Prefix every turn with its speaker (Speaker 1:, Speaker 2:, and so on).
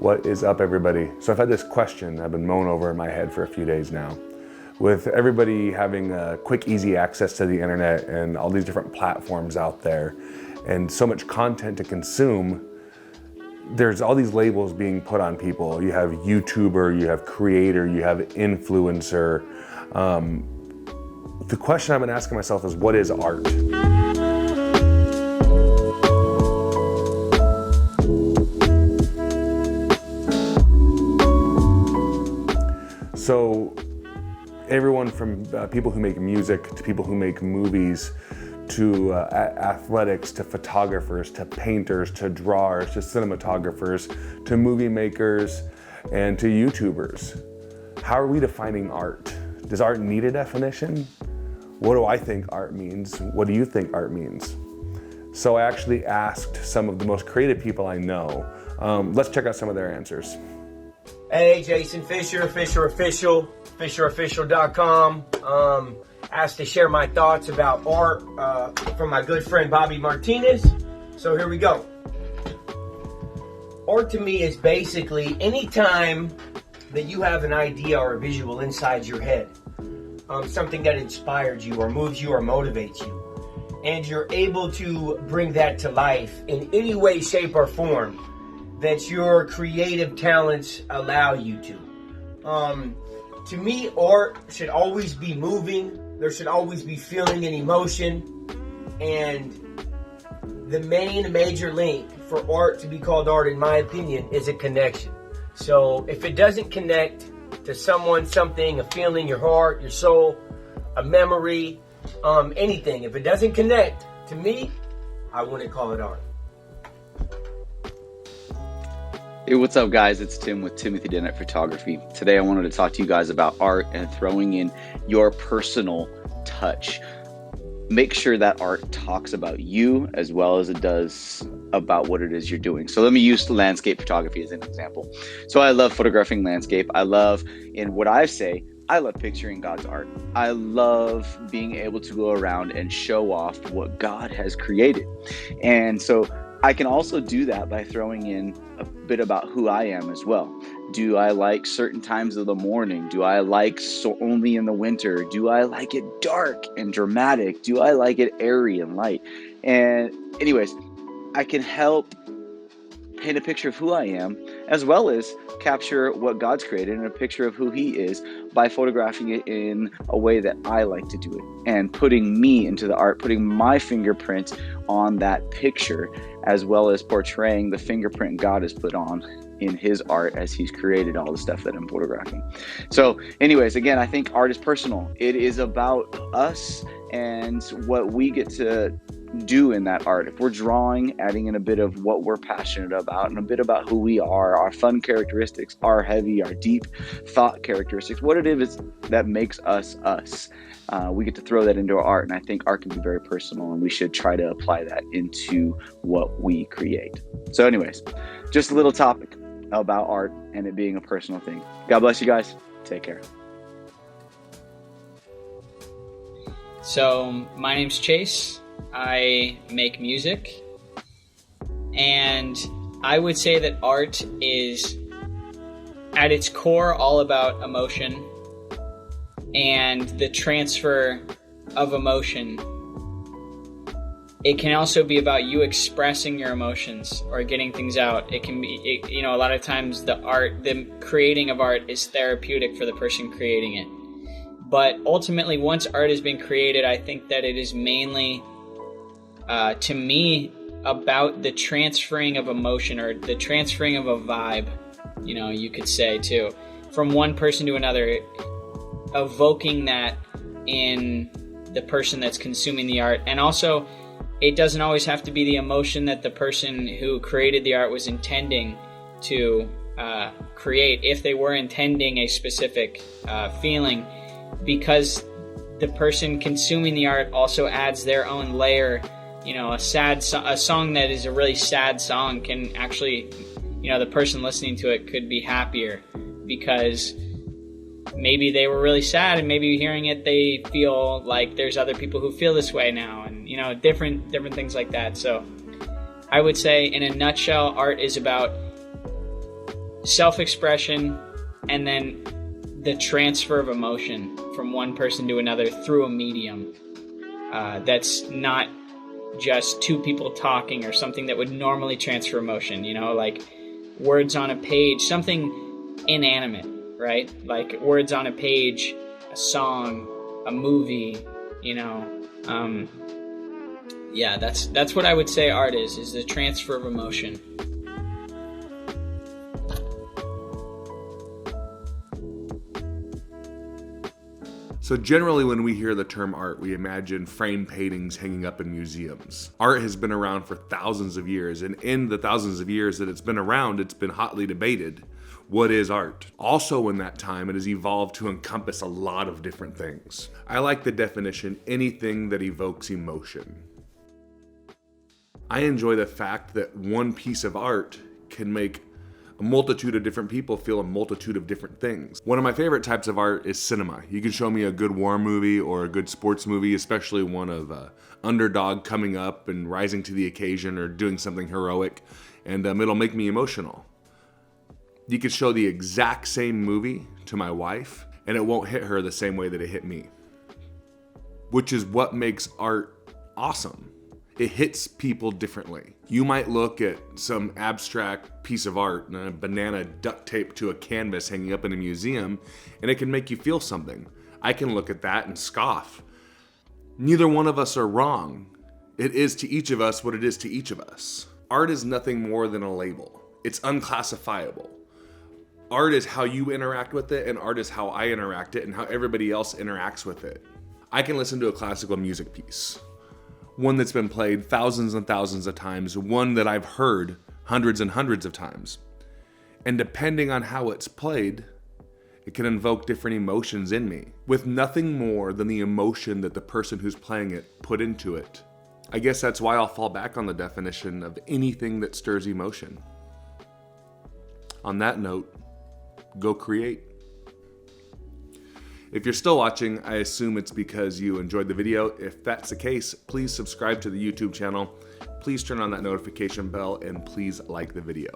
Speaker 1: What is up, everybody? So I've had this question I've been mulling over in my head for a few days now. With everybody having quick, easy access to the internet and all these different platforms out there and so much content to consume, there's all these labels being put on people. You have YouTuber, you have creator, you have influencer. The question I've been asking myself is, what is art? So everyone from people who make music to people who make movies to athletics to photographers to painters to drawers to cinematographers to movie makers and to YouTubers. How are we defining art? Does art need a definition? What do I think art means? What do you think art means? So I actually asked some of the most creative people I know. Let's check out some of their answers.
Speaker 2: Hey, Jason Fisher, FisherOfficial.com. Asked to share my thoughts about art from my good friend Bobby Martinez. So here we go. Art to me is basically any time that you have an idea or a visual inside your head, something that inspires you or moves you or motivates you, and you're able to bring that to life in any way, shape, or form that your creative talents allow you to. To me, art should always be moving. There should always be feeling and emotion. And the major link for art to be called art, in my opinion, is a connection. So if it doesn't connect to someone, something, a feeling, your heart, your soul, a memory, anything, if it doesn't connect to me, I wouldn't call it art.
Speaker 3: Hey, what's up, guys? It's Tim with Dehart Photography. Today I wanted to talk to you guys about art and throwing in your personal touch. Make sure that art talks about you as well as it does about what it is you're doing. So let me use landscape photography as an example. So I love photographing landscape. I love picturing God's art. I love being able to go around and show off what God has created. And so I can also do that by throwing in a bit about who I am as well. Do I like certain times of the morning? Do I like only in the winter? Do I like it dark and dramatic? Do I like it airy and light? And anyways, I can help paint a picture of who I am, as well as capture what God's created in a picture of who He is by photographing it in a way that I like to do it and putting me into the art, putting my fingerprint on that picture, as well as portraying the fingerprint God has put on in His art as He's created all the stuff that I'm photographing. So anyways, again, I think art is personal. It is about us and what we get to do in that art. If we're drawing, adding in a bit of what we're passionate about and a bit about who we are, our fun characteristics, our heavy, our deep thought characteristics, what it is that makes us us. We get to throw that into our art, and I think art can be very personal, and we should try to apply that into what we create. So anyways, just a little topic about art and it being a personal thing. God bless you guys. Take care.
Speaker 4: So my name's Chase. I make music, and I would say that art is at its core all about emotion and the transfer of emotion. It can also be about you expressing your emotions or getting things out. It can be, a lot of times the creating of art is therapeutic for the person creating it. But ultimately, once art has been created, I think that it is mainly to me, about the transferring of emotion or the transferring of a vibe, you could say too, from one person to another, evoking that in the person that's consuming the art. And also, it doesn't always have to be the emotion that the person who created the art was intending to create, if they were intending a specific feeling, because the person consuming the art also adds their own layer. A song that is a really sad song can actually, the person listening to it could be happier because maybe they were really sad, and maybe hearing it, they feel like there's other people who feel this way now, and different things like that. So I would say, in a nutshell, art is about self-expression, and then the transfer of emotion from one person to another through a medium that's not just two people talking or something that would normally transfer emotion, you know, like words on a page, something inanimate, right? Like words on a page, a song, a movie, you know. Yeah, that's what I would say art is the transfer of emotion.
Speaker 1: So generally when we hear the term art, we imagine frame paintings hanging up in museums. Art has been around for thousands of years, and in the thousands of years that it's been around, it's been hotly debated. What is art? Also in that time, it has evolved to encompass a lot of different things. I like the definition, anything that evokes emotion. I enjoy the fact that one piece of art can make a multitude of different people feel a multitude of different things. One of my favorite types of art is cinema. You can show me a good war movie or a good sports movie, especially one of underdog coming up and rising to the occasion or doing something heroic, and it'll make me emotional. You could show the exact same movie to my wife, and it won't hit her the same way that it hit me. Which is what makes art awesome. It hits people differently. You might look at some abstract piece of art, a banana duct taped to a canvas hanging up in a museum, and it can make you feel something. I can look at that and scoff. Neither one of us are wrong. It is to each of us what it is to each of us. Art is nothing more than a label. It's unclassifiable. Art is how you interact with it, and art is how I interact it and how everybody else interacts with it. I can listen to a classical music piece, one that's been played thousands and thousands of times, one that I've heard hundreds and hundreds of times. And depending on how it's played, it can invoke different emotions in me, with nothing more than the emotion that the person who's playing it put into it. I guess that's why I'll fall back on the definition of anything that stirs emotion. On that note, go create. If you're still watching, I assume it's because you enjoyed the video. If that's the case, please subscribe to the YouTube channel. Please turn on that notification bell and please like the video.